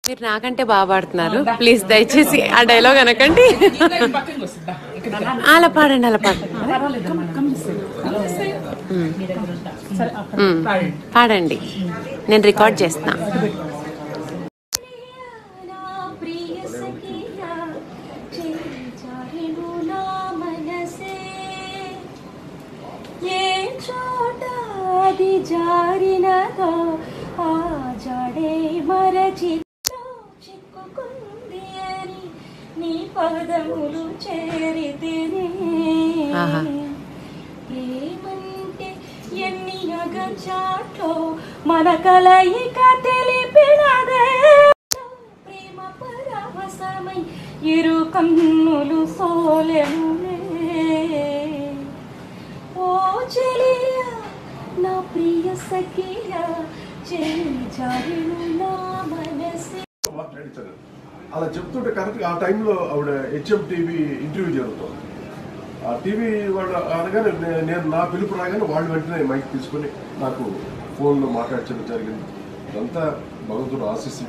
మీరు నాకంటే బాగా పాడుతున్నారు, ప్లీజ్ దయచేసి ఆ డైలాగ్ అనకండి. అలా పాడండి, అలా పాడండి, పాడండి, నేను రికార్డ్ చేస్తా. జారినదో ఆ జడే మరచి చిక్కుకుంది అని నీ పదములు చేరితేనే ఏమంటే ఎన్ని అగచాట్లో మన కలయిక తెలిపినదే ప్రేమ పరవశమై ఇరు కన్నులు సోలెనులే ఓ చెలియా నా ప్రియ సఖియా చేజారిను నా మనసే. అలా చెప్తుంటే కరెక్ట్గా ఆ టైంలో ఆవిడ హెచ్ఎం టీవీ ఇంటర్వ్యూ జరుగుతుంది. ఆ టీవీ వాళ్ళు అనగానే నేను నా పిలుపు రాగానే వాళ్ళు వెంటనే మైక్ తీసుకొని నాకు ఫోన్లో మాట్లాడించడం జరిగింది. ఇదంతా భగవంతుడు ఆశీస్సు.